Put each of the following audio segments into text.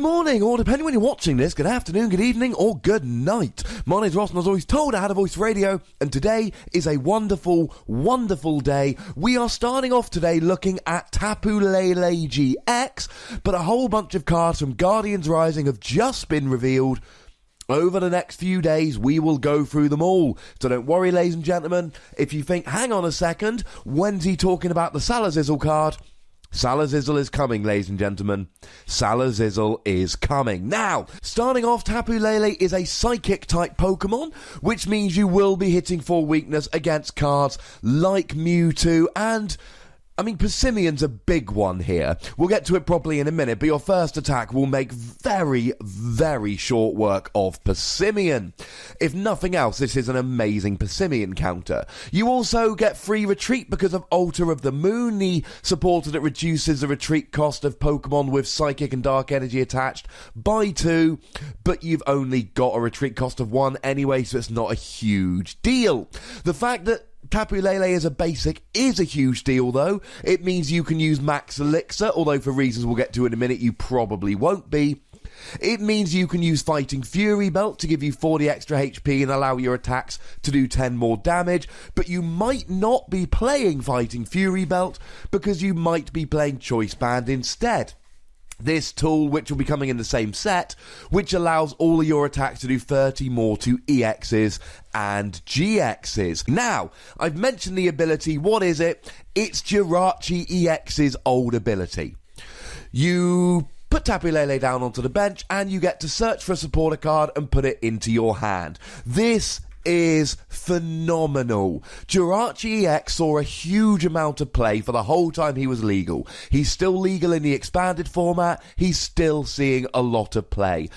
morning, or depending when you're watching this, good afternoon, good evening, or good night. My name's Ross, and as always told, I had a voice for radio, and today is a wonderful, wonderful day. We are starting off today looking at Tapu Lele GX, but a whole bunch of cards from Guardians Rising have just been revealed. Over the next few days, we will go through them all. So don't worry, ladies and gentlemen, if you think, hang on a second, when's he talking about the Salazizzle card? Salazizzle is coming, ladies and gentlemen. Salazizzle is coming. Now, starting off, Tapu Lele is a psychic-type Pokemon, which means you will be hitting for weakness against cards like Mewtwo and... Persimmion's a big one here. We'll get to it properly in a minute, but your first attack will make very, very short work of Persimmon. If nothing else, this is an amazing Persimmon counter. You also get free retreat because of Altar of the Moon, the supporter that reduces the retreat cost of Pokemon with Psychic and Dark Energy attached by 2, but you've only got a retreat cost of 1 anyway, so it's not a huge deal. The fact that Tapu Lele is a basic is a huge deal, though. It means you can use Max Elixir, although for reasons we'll get to in a minute, you probably won't be. It means you can use Fighting Fury Belt to give you 40 extra HP and allow your attacks to do 10 more damage, but you might not be playing Fighting Fury Belt because you might be playing Choice Band instead. This tool, which will be coming in the same set, which allows all of your attacks to do 30 more to EXs and GXs. Now, I've mentioned the ability. What is it? It's Jirachi EX's old ability. You put Tapu Lele down onto the bench, and you get to search for a supporter card and put it into your hand. This is phenomenal. Jirachi EX saw a huge amount of play for the whole time he was legal. He's still legal in the expanded format. He's still seeing a lot of play.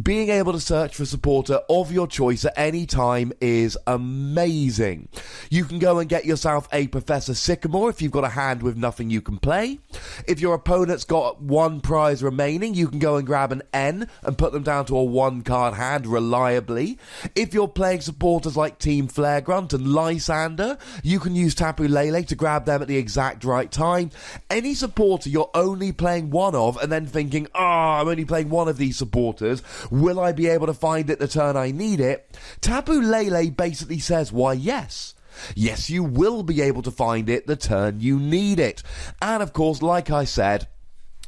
Being able to search for a supporter of your choice at any time is amazing. You can go and get yourself a Professor Sycamore if you've got a hand with nothing you can play. If your opponent's got one prize remaining, you can go and grab an N and put them down to a 1-card hand reliably. If you're playing supporters like Team Flaregrunt and Lysander, you can use Tapu Lele to grab them at the exact right time. Any supporter you're only playing one of and then thinking, I'm only playing one of these supporters, will I be able to find it the turn I need it? Tapu Lele basically says, why, yes. Yes, you will be able to find it the turn you need it. And of course, like I said,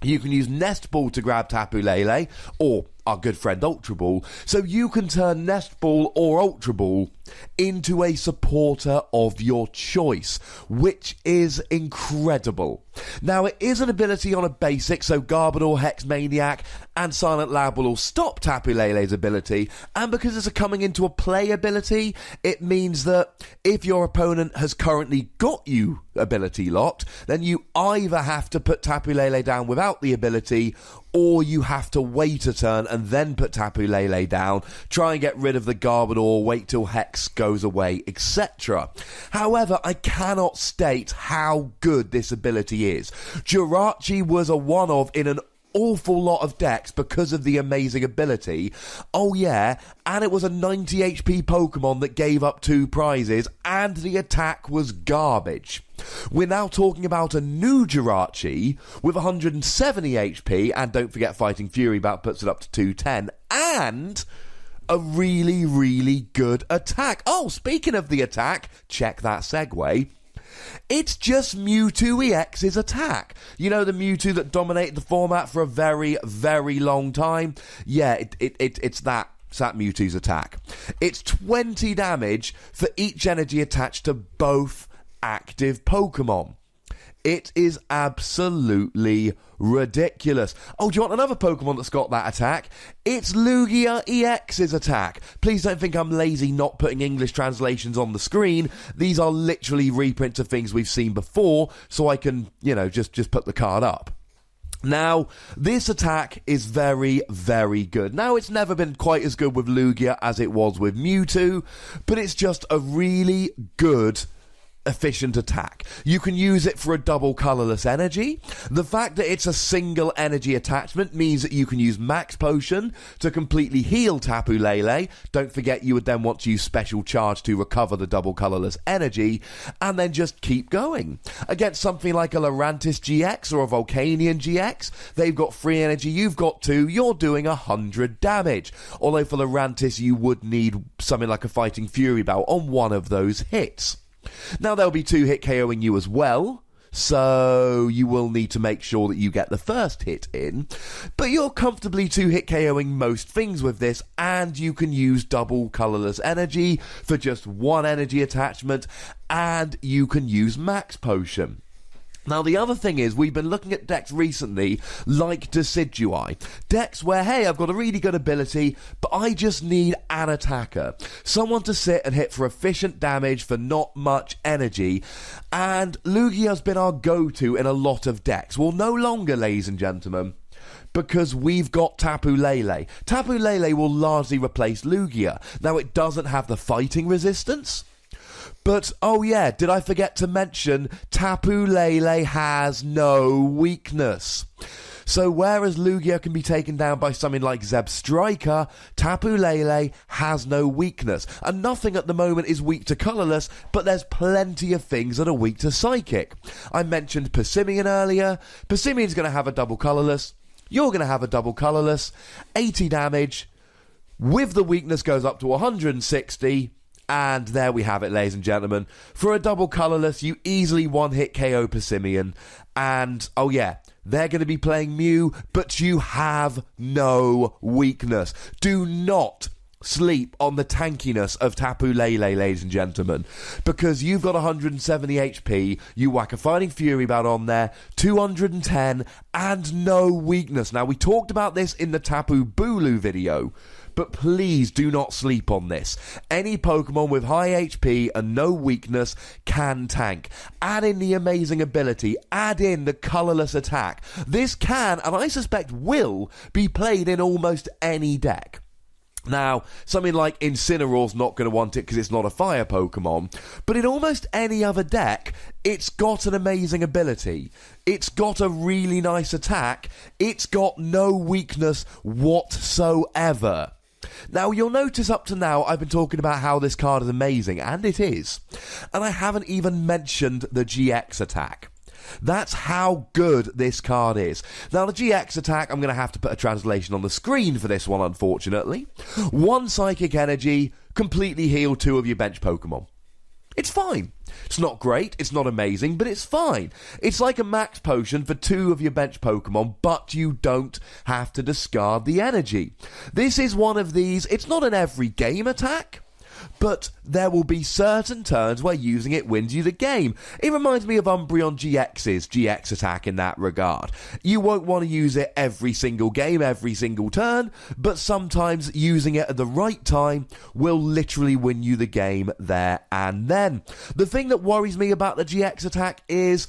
you can use Nest Ball to grab Tapu Lele, or our good friend Ultra Ball, so you can turn Nest Ball or Ultra Ball into a supporter of your choice, which is incredible. Now, it is an ability on a basic, so Garbodor, Hex Maniac, and Silent Lab will all stop Tapu Lele's ability, and because it's a coming into a play ability, it means that if your opponent has currently got you ability locked, then you either have to put Tapu Lele down without the ability, or you have to wait a turn and then put Tapu Lele down, try and get rid of the Garbodor, wait till Hex goes away, etc. However, I cannot state how good this ability is. Jirachi was a one-of in an awful lot of decks because of the amazing ability. Oh yeah, and it was a 90 HP Pokemon that gave up 2 prizes, and the attack was garbage. We're now talking about a new Jirachi with 170 HP, and don't forget Fighting Fury Belt puts it up to 210, and a really, really good attack. Oh, speaking of the attack, check that segue. It's just Mewtwo EX's attack. You know, the Mewtwo that dominated the format for a very, very long time? Yeah, it's that. It's that Mewtwo's attack. It's 20 damage for each energy attached to both active Pokemon. It is absolutely ridiculous. Oh, do you want another Pokemon that's got that attack? It's Lugia EX's attack. Please don't think I'm lazy not putting English translations on the screen. These are literally reprints of things we've seen before, so I can, just put the card up. Now, this attack is very, very good. Now, it's never been quite as good with Lugia as it was with Mewtwo, but it's just a really good efficient attack. You can use it for a double colourless energy. The fact that it's a single energy attachment means that you can use Max Potion to completely heal Tapu Lele. Don't forget you would then want to use Special Charge to recover the double colourless energy, and then just keep going. Against something like a Lurantis GX or a Volcanion GX, they've got 3 energy, you've got 2, you're doing 100 damage. Although for Lurantis you would need something like a Fighting Fury Belt on one of those hits. Now there'll be 2 hit KOing you as well, so you will need to make sure that you get the first hit in, but you're comfortably 2 hit KOing most things with this, and you can use double colourless energy for just 1 energy attachment, and you can use Max Potion. Now, the other thing is, we've been looking at decks recently like Decidueye. Decks where, hey, I've got a really good ability, but I just need an attacker. Someone to sit and hit for efficient damage for not much energy. And Lugia's been our go-to in a lot of decks. Well, no longer, ladies and gentlemen, because we've got Tapu Lele. Tapu Lele will largely replace Lugia. Now, it doesn't have the fighting resistance. But, oh yeah, did I forget to mention, Tapu Lele has no weakness. So whereas Lugia can be taken down by something like Zebstrika, Tapu Lele has no weakness. And nothing at the moment is weak to colourless, but there's plenty of things that are weak to psychic. I mentioned Persimmon earlier. Persimmon's going to have a double colourless. You're going to have a double colourless. 80 damage. With the weakness goes up to 160. And there we have it, ladies and gentlemen. For a double colourless, you easily one-hit KO Persimmon. And, oh yeah, they're going to be playing Mew, but you have no weakness. Do not sleep on the tankiness of Tapu Lele, ladies and gentlemen. Because you've got 170 HP, you whack a Fighting Fury Belt on there, 210, and no weakness. Now, we talked about this in the Tapu Bulu video, but please do not sleep on this. Any Pokemon with high HP and no weakness can tank. Add in the amazing ability, add in the colourless attack. This can, and I suspect will, be played in almost any deck. Now, something like Incineroar's not going to want it because it's not a fire Pokemon, but in almost any other deck, it's got an amazing ability. It's got a really nice attack. It's got no weakness whatsoever. Now, you'll notice up to now I've been talking about how this card is amazing, and it is. And I haven't even mentioned the GX attack. That's how good this card is. Now, the GX attack, I'm going to have to put a translation on the screen for this one, unfortunately. 1 Psychic Energy, completely heal 2 of your bench Pokemon. It's fine. It's not great, it's not amazing, but it's fine. It's like a Max Potion for 2 of your bench Pokemon, but you don't have to discard the energy. This is one of these, it's not an every game attack, but there will be certain turns where using it wins you the game. It reminds me of Umbreon GX's GX attack in that regard. You won't want to use it every single game, every single turn, but sometimes using it at the right time will literally win you the game there and then. The thing that worries me about the GX attack is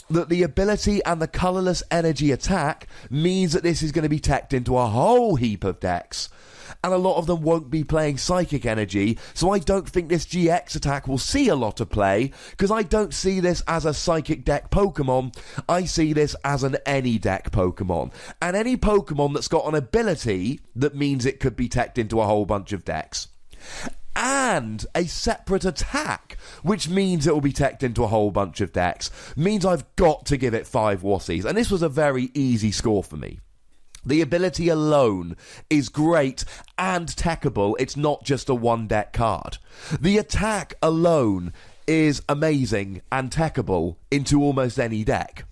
that the ability and the colourless energy attack means that this is going to be teched into a whole heap of decks. And a lot of them won't be playing Psychic Energy, so I don't think this GX attack will see a lot of play, because I don't see this as a Psychic deck Pokemon, I see this as an any deck Pokemon. And any Pokemon that's got an ability that means it could be teched into a whole bunch of decks, and a separate attack, which means it will be teched into a whole bunch of decks, means I've got to give it 5 Wassies, and this was a very easy score for me. The ability alone is great and techable. It's not just a 1-deck card. The attack alone is amazing and techable into almost any deck.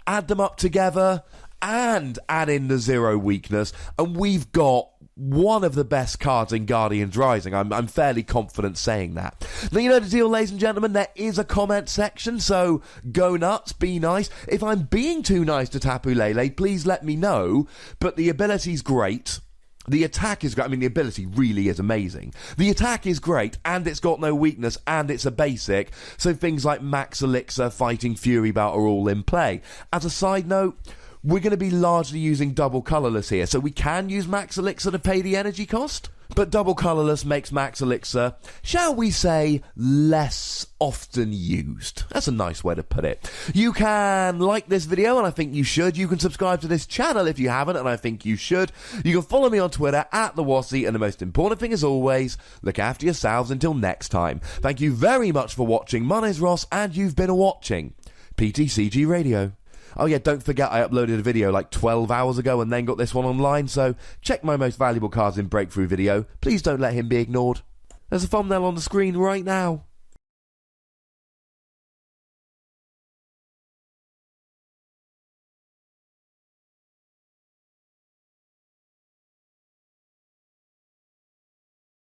Add them up together and add in the 0 weakness, and we've got one of the best cards in Guardians Rising. I'm fairly confident saying that. Now, you know the deal, ladies and gentlemen, there is a comment section, so go nuts, be nice. If I'm being too nice to Tapu Lele, please let me know, but the ability's great. The attack is great. I mean, the ability really is amazing. The attack is great, and it's got no weakness, and it's a basic, so things like Max Elixir, Fighting Fury Belt are all in play. As a side note, we're going to be largely using double colourless here, so we can use Max Elixir to pay the energy cost, but double colourless makes Max Elixir, shall we say, less often used. That's a nice way to put it. You can like this video, and I think you should. You can subscribe to this channel if you haven't, and I think you should. You can follow me on Twitter @TheWassy, and the most important thing as always, look after yourselves until next time. Thank you very much for watching. My name's Ross, and you've been watching PTCG Radio. Oh yeah, don't forget I uploaded a video like 12 hours ago and then got this one online, so check my most valuable cards in breakthrough video. Please don't let him be ignored. There's a thumbnail on the screen right now.